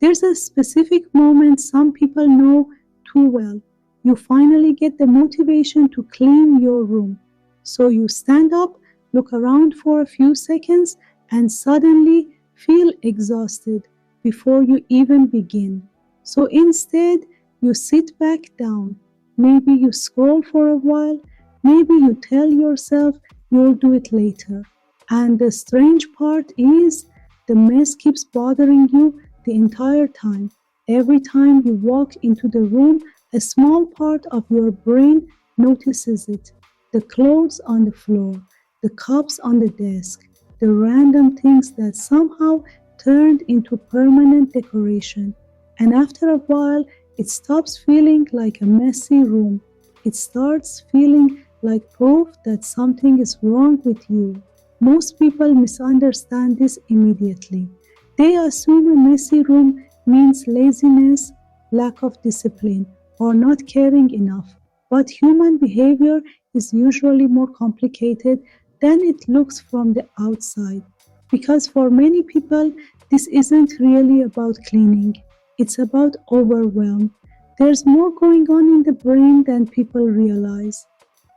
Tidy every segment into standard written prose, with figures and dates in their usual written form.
There's a specific moment some people know too well. You finally get the motivation to clean your room. So you stand up, look around for a few seconds, and suddenly feel exhausted before you even begin. So instead, you sit back down. Maybe you scroll for a while. Maybe you tell yourself you'll do it later. And the strange part is the mess keeps bothering you the entire time. Every time you walk into the room, a small part of your brain notices it. The clothes on the floor, the cups on the desk, the random things that somehow turned into permanent decoration. And after a while, it stops feeling like a messy room. It starts feeling like proof that something is wrong with you. Most people misunderstand this immediately. They assume a messy room means laziness, lack of discipline, or not caring enough. But human behavior is usually more complicated than it looks from the outside. Because for many people, this isn't really about cleaning, it's about overwhelm. There's more going on in the brain than people realize.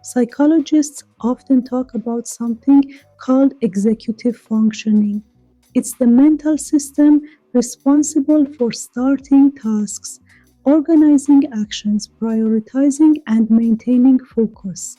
Psychologists often talk about something called executive functioning. It's the mental system responsible for starting tasks, organizing actions, prioritizing, and maintaining focus.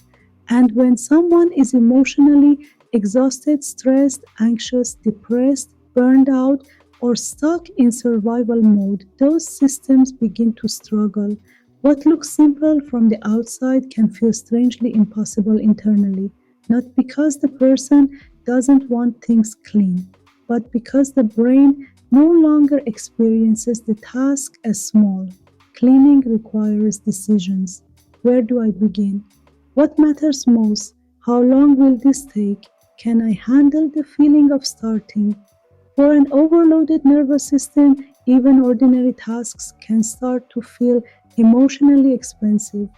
And when someone is emotionally exhausted, stressed, anxious, depressed, burned out, or stuck in survival mode, those systems begin to struggle. What looks simple from the outside can feel strangely impossible internally, not because the person doesn't want things clean, but because the brain no longer experiences the task as small. Cleaning requires decisions. Where do I begin? What matters most? How long will this take? Can I handle the feeling of starting? For an overloaded nervous system, even ordinary tasks can start to feel emotionally expensive.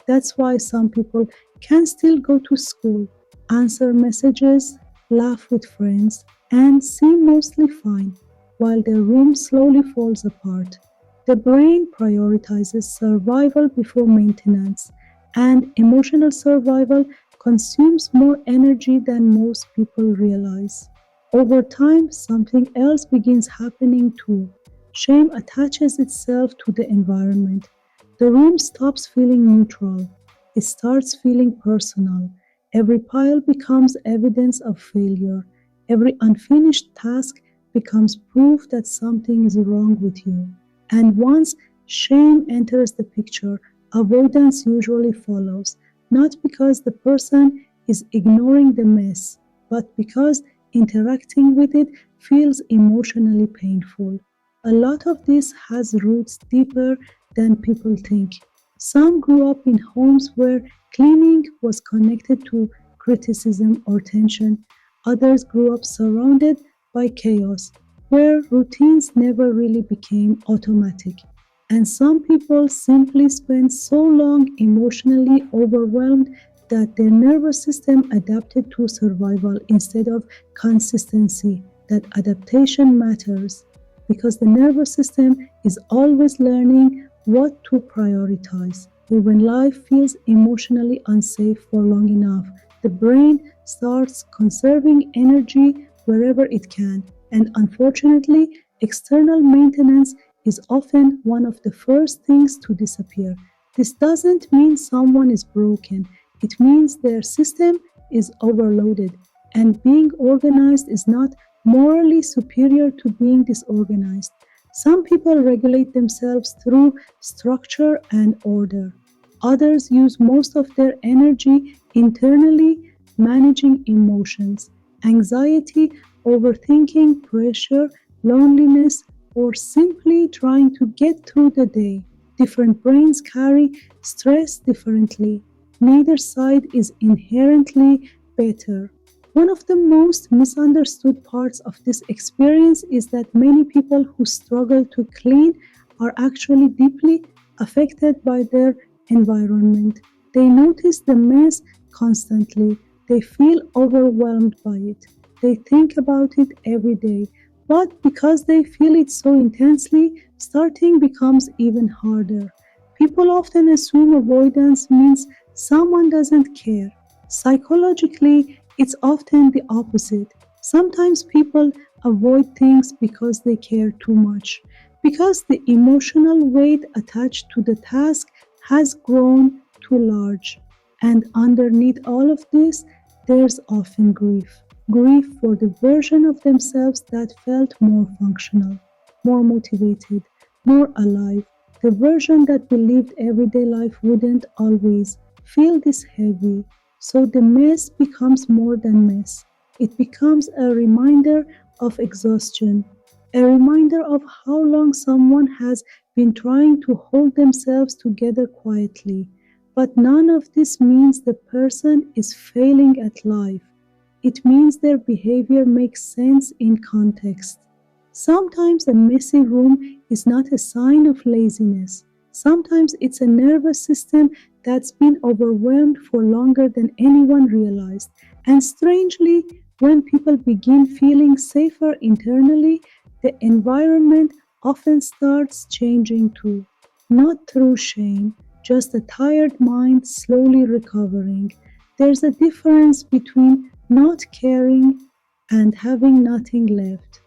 That's why some people can still go to school, answer messages, laugh with friends, and seem mostly fine, while their room slowly falls apart. The brain prioritizes survival before maintenance, and emotional survival consumes more energy than most people realize. Over time, something else begins happening too. Shame attaches itself to the environment. The room stops feeling neutral. It starts feeling personal. Every pile becomes evidence of failure. Every unfinished task becomes proof that something is wrong with you. And once shame enters the picture, avoidance usually follows, not because the person is ignoring the mess, but because interacting with it feels emotionally painful. A lot of this has roots deeper than people think. Some grew up in homes where cleaning was connected to criticism or tension. Others grew up surrounded by chaos, where routines never really became automatic. And some people simply spent so long emotionally overwhelmed that their nervous system adapted to survival instead of consistency. That adaptation matters because the nervous system is always learning what to prioritize. But when life feels emotionally unsafe for long enough, the brain starts conserving energy wherever it can. And unfortunately, external maintenance is often one of the first things to disappear. This doesn't mean someone is broken. It means their system is overloaded, and being organized is not morally superior to being disorganized. Some people regulate themselves through structure and order. Others use most of their energy internally managing emotions, anxiety, overthinking, pressure, loneliness, or simply trying to get through the day. Different brains carry stress differently. Neither side is inherently better. One of the most misunderstood parts of this experience is that many people who struggle to clean are actually deeply affected by their environment. They notice the mess constantly. They feel overwhelmed by it. They think about it every day. But because they feel it so intensely, starting becomes even harder. People often assume avoidance means someone doesn't care. Psychologically, it's often the opposite. Sometimes people avoid things because they care too much, because the emotional weight attached to the task has grown too large. And underneath all of this, there's often grief. Grief for the version of themselves that felt more functional, more motivated, more alive. The version that believed everyday life wouldn't always feel this heavy. So the mess becomes more than mess. It becomes a reminder of exhaustion, a reminder of how long someone has been trying to hold themselves together quietly. But none of this means the person is failing at life. It means their behavior makes sense in context. Sometimes a messy room is not a sign of laziness. Sometimes it's a nervous system that's been overwhelmed for longer than anyone realized. And strangely, when people begin feeling safer internally, the environment often starts changing too. Not through shame, just a tired mind slowly recovering. There's a difference between not caring and having nothing left.